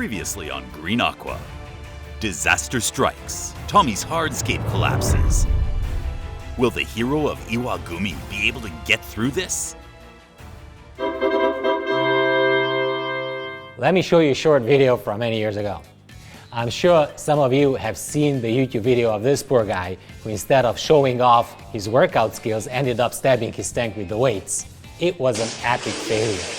Previously on Green Aqua. Disaster strikes. Tommy's hardscape collapses. Will the hero of Iwagumi be able to get through this? Let me show you a short video from many years ago. I'm sure some of you have seen the YouTube video of this poor guy who, instead of showing off his workout skills, ended up stabbing his tank with the weights. It was an epic failure.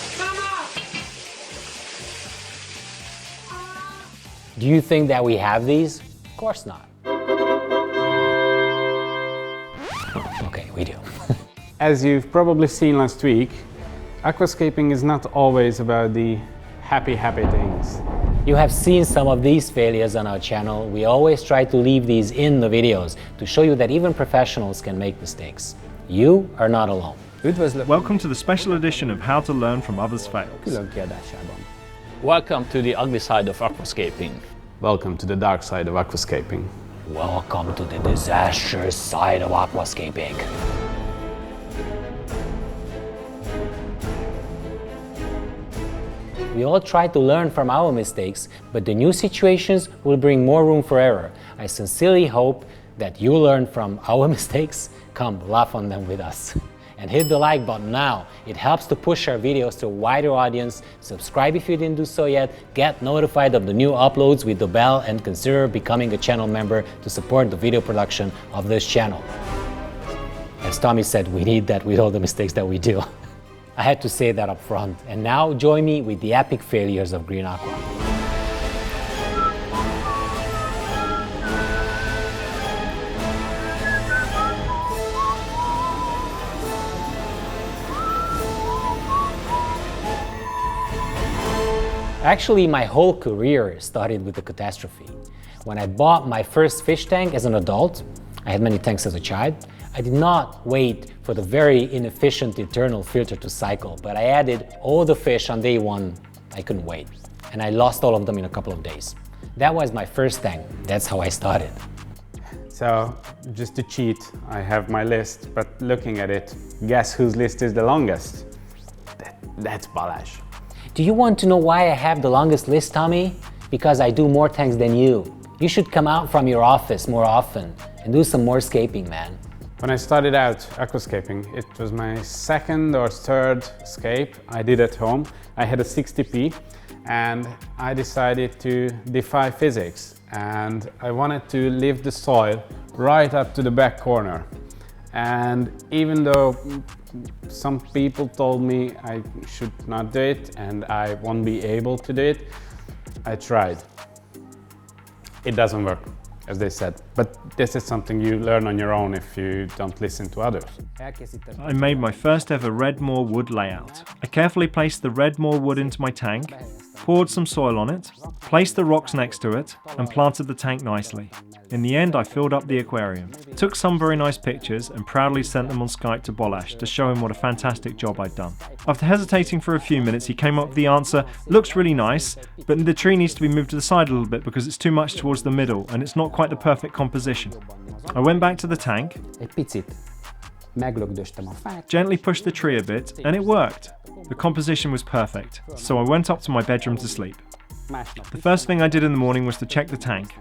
Do you think that we have these? Of course not. Okay, we do. As you've probably seen last week, aquascaping is not always about the happy things. You have seen some of these failures on our channel. We always try to leave these in the videos to show you that even professionals can make mistakes. You are not alone. Welcome to the special edition of How to Learn from Others' Fails. Welcome to the ugly side of aquascaping. Welcome to the dark side of aquascaping. Welcome to the disastrous side of aquascaping. We all try to learn from our mistakes, but the new situations will bring more room for error. I sincerely hope that you learn from our mistakes. Come, laugh on them with us. And hit the like button now. It helps to push our videos to a wider audience. Subscribe if you didn't do so yet. Get notified of the new uploads with the bell, and consider becoming a channel member to support the video production of this channel. As Tommy said, we need that with all the mistakes that we do. I had to say that up front. And now join me with the epic failures of Green Aqua. Actually, my whole career started with a catastrophe. When I bought my first fish tank as an adult, I had many tanks as a child, I did not wait for the very inefficient internal filter to cycle, but I added all the fish on day one. I couldn't wait. And I lost all of them in a couple of days. That was my first tank. That's how I started. So, just to cheat, I have my list, but looking at it, guess whose list is the longest? That's Balazs. Do you want to know why I have the longest list, Tommy? Because I do more tanks than you. You should come out from your office more often and do some more scaping, man. When I started out aquascaping, it was my second or third scape I did at home. I had a 60p and I decided to defy physics, and I wanted to lift the soil right up to the back corner. And even though some people told me I should not do it and I won't be able to do it, I tried. It doesn't work, as they said, but this is something you learn on your own if you don't listen to others. I made my first ever Redmore wood layout. I carefully placed the Redmore wood into my tank, poured some soil on it, placed the rocks next to it, and planted the tank nicely. In the end, I filled up the aquarium, took some very nice pictures, and proudly sent them on Skype to Balazs to show him what a fantastic job I'd done. After hesitating for a few minutes, he came up with the answer: looks really nice, but the tree needs to be moved to the side a little bit because it's too much towards the middle and it's not quite the perfect composition. I went back to the tank, gently pushed the tree a bit, and it worked. The composition was perfect, so I went up to my bedroom to sleep. The first thing I did in the morning was to check the tank.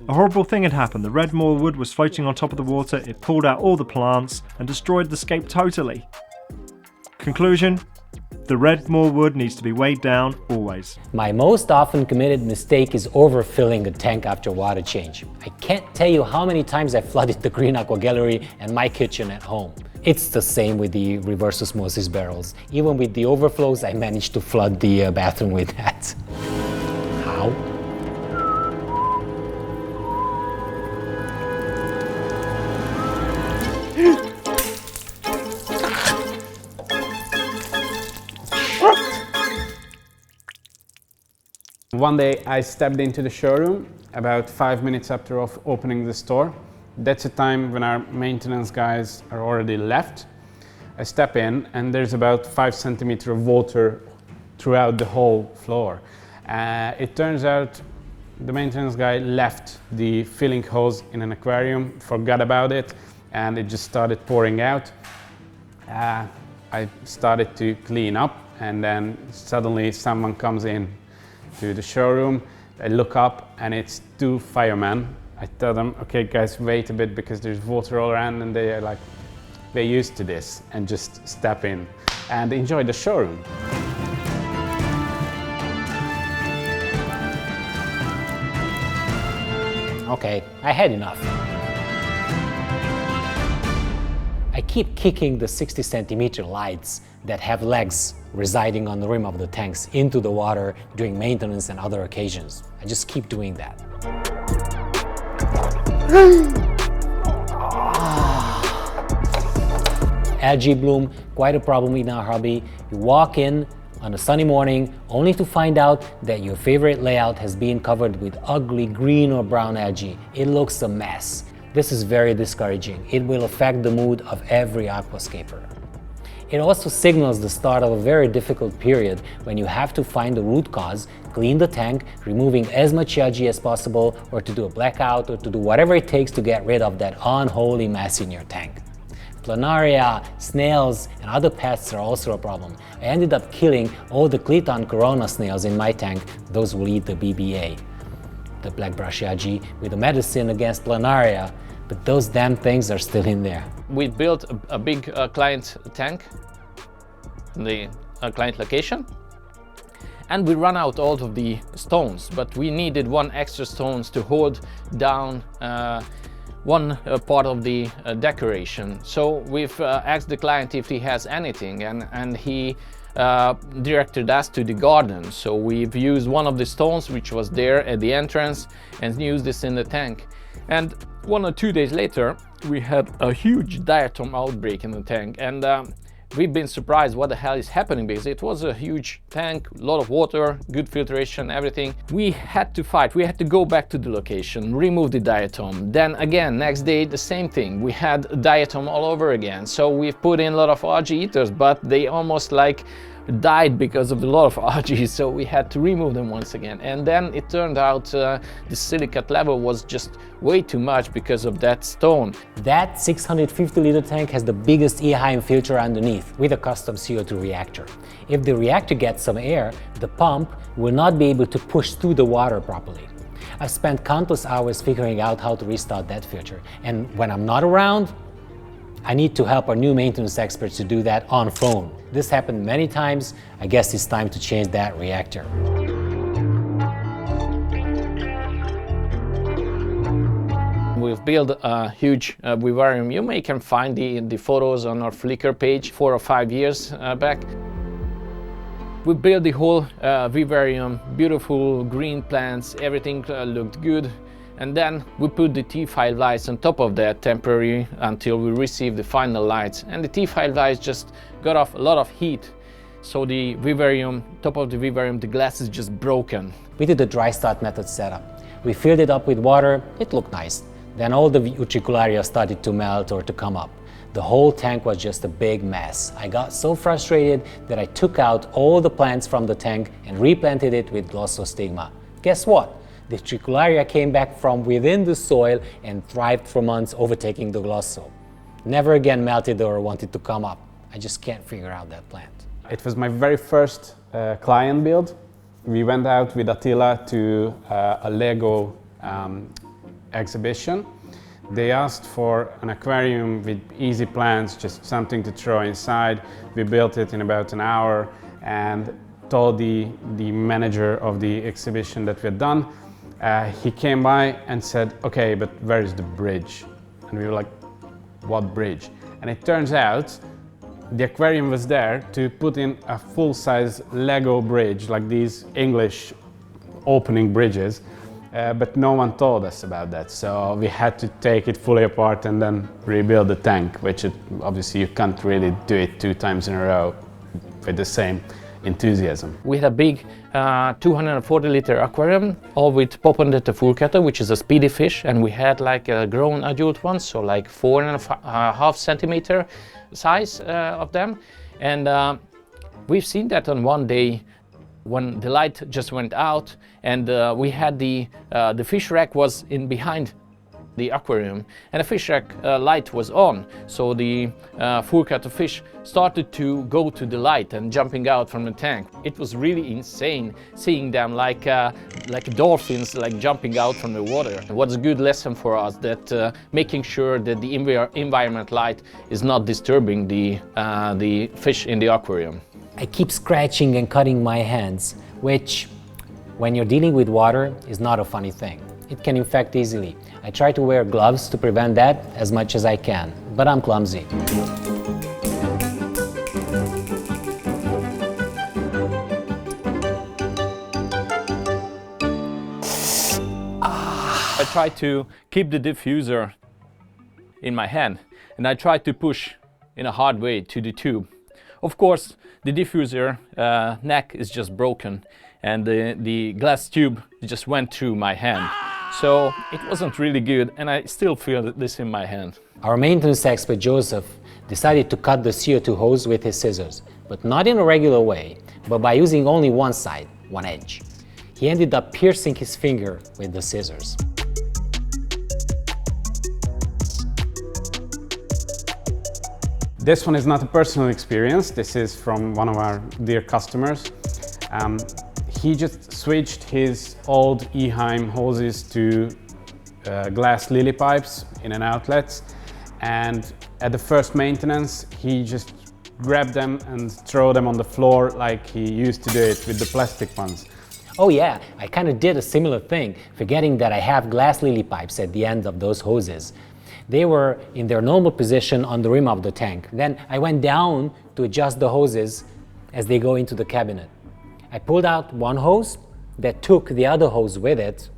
A horrible thing had happened. The Redmore wood was floating on top of the water, it pulled out all the plants and destroyed the scape totally. Conclusion: the Redmore wood needs to be weighed down always. My most often committed mistake is overfilling a tank after water change. I can't tell you how many times I flooded the Green Aqua gallery and my kitchen at home. It's the same with the reverse osmosis barrels. Even with the overflows, I managed to flood the bathroom with that. How? One day I stepped into the showroom about 5 minutes after opening the store. That's a time when our maintenance guys are already left. I step in and there's about 5 centimeters of water throughout the whole floor. It turns out the maintenance guy left the filling hose in an aquarium, forgot about it, and it just started pouring out. I started to clean up, and then suddenly someone comes in to the showroom. I look up and it's 2 firemen. I tell them, okay guys, wait a bit because there's water all around, and they are like, they're used to this and just step in and enjoy the showroom. Okay, I had enough. I keep kicking the 60 centimeter lights that have legs residing on the rim of the tanks into the water during maintenance and other occasions. I just keep doing that. Algae bloom, quite a problem in our hobby. You walk in on a sunny morning only to find out that your favorite layout has been covered with ugly green or brown algae. It looks a mess. This is very discouraging. It will affect the mood of every aquascaper. It also signals the start of a very difficult period when you have to find the root cause, clean the tank, removing as much algae as possible, or to do a blackout, or to do whatever it takes to get rid of that unholy mess in your tank. Planaria, snails, and other pests are also a problem. I ended up killing all the Cliton corona snails in my tank. Those will eat the BBA, the black brush algae, with a medicine against planaria, but those damn things are still in there. We built a big client tank in the client location, and we ran out all of the stones, but we needed 1 extra stones to hold down one part of the decoration. So we've asked the client if he has anything, and he directed us to the garden. So we've used one of the stones which was there at the entrance and used this in the tank. And 1 or 2 days later, we had a huge diatom outbreak in the tank, and we've been surprised what the hell is happening, because it was a huge tank, a lot of water, good filtration, everything. We had to fight, we had to go back to the location, remove the diatom. Then again, next day, the same thing. We had diatom all over again. So we've put in a lot of algae eaters, but they almost like died because of a lot of algae, so we had to remove them once again. And then it turned out the silicate level was just way too much because of that stone. That 650 liter tank has the biggest EHIM filter underneath with a custom CO2 reactor. If the reactor gets some air, the pump will not be able to push through the water properly. I've spent countless hours figuring out how to restart that filter, and when I'm not around, I need to help our new maintenance experts to do that on phone. This happened many times. I guess it's time to change that reactor. We've built a huge vivarium. You may can find the photos on our Flickr page 4 or 5 years back. We built the whole vivarium, beautiful green plants, everything looked good. And then we put the T5 lights on top of that temporary until we received the final lights. And the T5 lights just got off a lot of heat. So the vivarium, top of the vivarium, the glass is just broken. We did the dry start method setup. We filled it up with water, it looked nice. Then all the utricularia started to melt or to come up. The whole tank was just a big mess. I got so frustrated that I took out all the plants from the tank and replanted it with glossostigma. Guess what? The utricularia came back from within the soil and thrived for months, overtaking the glosso. Never again melted or wanted to come up. I just can't figure out that plant. It was my very first client build. We went out with Attila to a Lego exhibition. They asked for an aquarium with easy plants, just something to throw inside. We built it in about an hour and told the manager of the exhibition that we had done. He came by and said, okay, but where is the bridge? And we were like, what bridge? And it turns out the aquarium was there to put in a full-size Lego bridge, like these English opening bridges, but no one told us about that. So we had to take it fully apart and then rebuild the tank, which obviously you can't really do it 2 times in a row with the same enthusiasm. We had a big 240 liter aquarium, all with Popondetta fulcata, which is a speedy fish, and we had like a grown adult one, so like 4.5 centimeter size of them. And we've seen that on one day when the light just went out, and we had the fish rack was in behind the aquarium, and the fish rack light was on, so the full cut of fish started to go to the light and jumping out from the tank. It was really insane seeing them like dolphins, like jumping out from the water. It was a good lesson for us that making sure that the environment light is not disturbing the fish in the aquarium. I keep scratching and cutting my hands, which, when you're dealing with water, is not a funny thing. It can infect easily. I try to wear gloves to prevent that as much as I can, but I'm clumsy. I try to keep the diffuser in my hand, and I try to push in a hard way to the tube. Of course, the diffuser neck is just broken, and the glass tube just went through my hand. So it wasn't really good, and I still feel this in my hand. Our maintenance expert Joseph decided to cut the CO2 hose with his scissors, but not in a regular way, but by using only one side, one edge. He ended up piercing his finger with the scissors. This one is not a personal experience. This is from one of our dear customers. He just switched his old Eheim hoses to glass lily pipes in an outlet, and at the first maintenance he just grabbed them and throw them on the floor like he used to do it with the plastic ones. Oh yeah, I kind of did a similar thing, forgetting that I have glass lily pipes at the end of those hoses. They were in their normal position on the rim of the tank. Then I went down to adjust the hoses as they go into the cabinet. I pulled out one hose that took the other hose with it,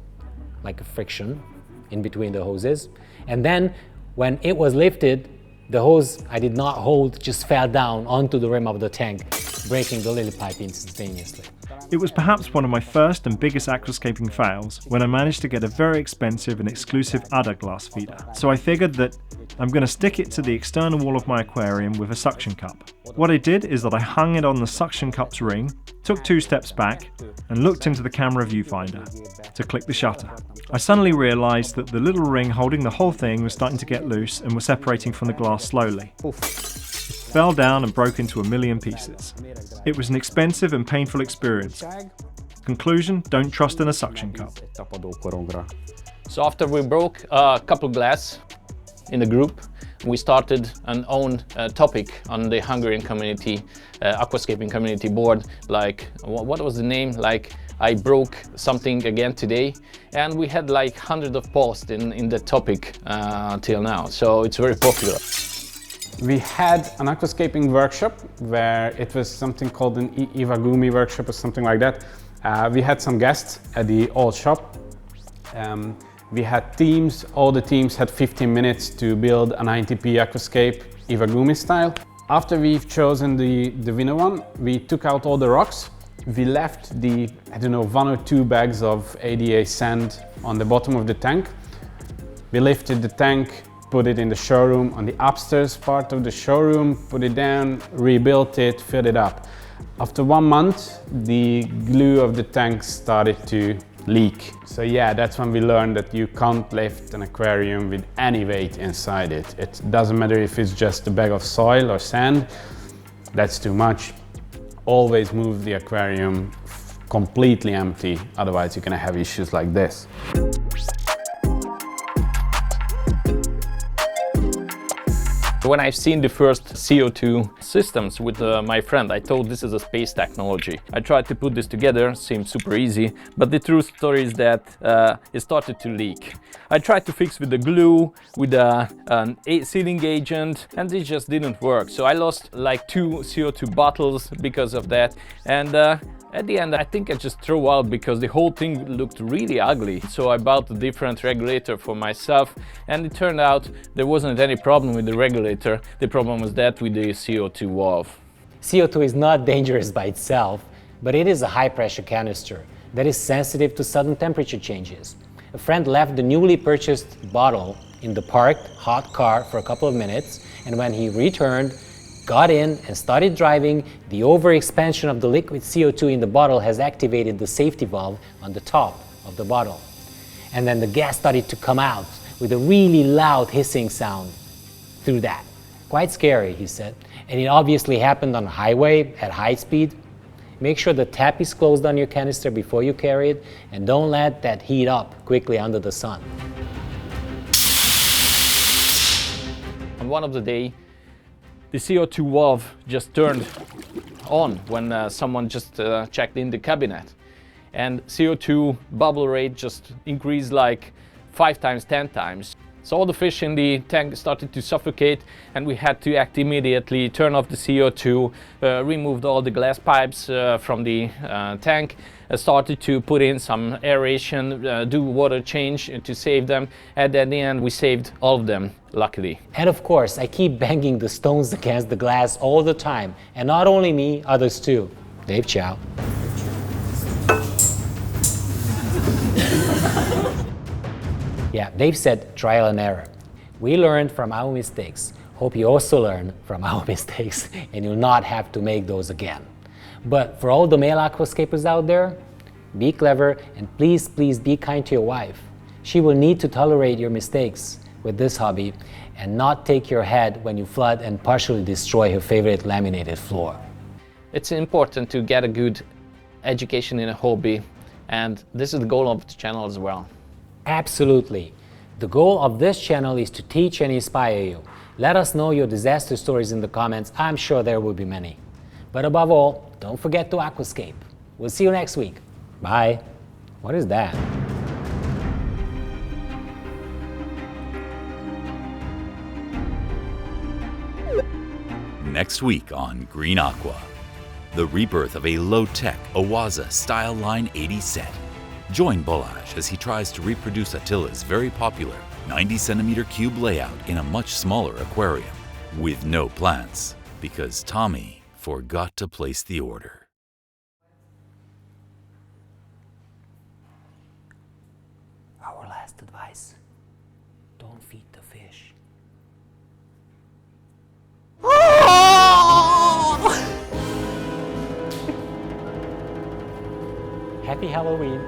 like a friction in between the hoses. And then when it was lifted, the hose I did not hold just fell down onto the rim of the tank, breaking the lily pipe instantaneously. It was perhaps one of my first and biggest aquascaping fails when I managed to get a very expensive and exclusive udder glass feeder. So I figured that I'm going to stick it to the external wall of my aquarium with a suction cup. What I did is that I hung it on the suction cup's ring, took 2 steps back, and looked into the camera viewfinder to click the shutter. I suddenly realised that the little ring holding the whole thing was starting to get loose and was separating from the glass slowly. It fell down and broke into a million pieces. It was an expensive and painful experience. Conclusion, don't trust in a suction cup. So after we broke a couple glass in the group, we started an own topic on the Hungarian community, Aquascaping community board, like, what was the name? Like, I broke something again today, and we had like hundreds of posts in the topic till now, so it's very popular. We had an aquascaping workshop where it was something called an Iwagumi workshop or something like that. We had some guests at the old shop. We had teams, all the teams had 15 minutes to build a 90p Aquascape Iwagumi style. After we've chosen the winner one, we took out all the rocks. We left the, 1 or 2 bags of ADA sand on the bottom of the tank. We lifted the tank, put it in the showroom, on the upstairs part of the showroom, put it down, rebuilt it, filled it up. After 1 month, the glue of the tank started to leak. So yeah, that's when we learned that you can't lift an aquarium with any weight inside it. It doesn't matter if it's just a bag of soil or sand, that's too much. Always move the aquarium completely empty, otherwise you're gonna have issues like this. When I've seen the first CO2 systems with my friend, I thought this is a space technology. I tried to put this together, seemed super easy, but the true story is that it started to leak. I tried to fix with the glue, with an sealing agent, and it just didn't work. So I lost like 2 CO2 bottles because of that. And at the end, I think I just threw out because the whole thing looked really ugly. So I bought a different regulator for myself, and it turned out there wasn't any problem with the regulator. The problem was that with the CO2 valve. CO2 is not dangerous by itself, but it is a high-pressure canister that is sensitive to sudden temperature changes. A friend left the newly purchased bottle in the parked hot car for a couple of minutes, and when he returned, got in and started driving, the overexpansion of the liquid CO2 in the bottle has activated the safety valve on the top of the bottle. And then the gas started to come out with a really loud hissing sound through that. Quite scary, he said. And it obviously happened on a highway at high speed. Make sure the tap is closed on your canister before you carry it, and don't let that heat up quickly under the sun. On one of the day, the CO2 valve just turned on when someone just checked in the cabinet. And CO2 bubble rate just increased like 5 times, 10 times. So all the fish in the tank started to suffocate, and we had to act immediately, turn off the CO2, removed all the glass pipes from the tank, started to put in some aeration, do water change to save them, and at the end we saved all of them, luckily. And of course, I keep banging the stones against the glass all the time, and not only me, others too. Dave, ciao. Yeah, Dave said trial and error. We learned from our mistakes. Hope you also learn from our mistakes and you'll not have to make those again. But for all the male aquascapers out there, be clever and please, please be kind to your wife. She will need to tolerate your mistakes with this hobby and not take your head when you flood and partially destroy her favorite laminated floor. It's important to get a good education in a hobby, and this is the goal of the channel as well. Absolutely. The goal of this channel is to teach and inspire you. Let us know your disaster stories in the comments. I'm sure there will be many. But above all, don't forget to aquascape. We'll see you next week. Bye. What is that? Next week on Green Aqua, the rebirth of a low-tech OASE Style Line 80 set. Join Balazs as he tries to reproduce Attila's very popular 90cm cube layout in a much smaller aquarium, with no plants, because Tommy forgot to place the order. Our last advice, don't feed the fish. Happy Halloween.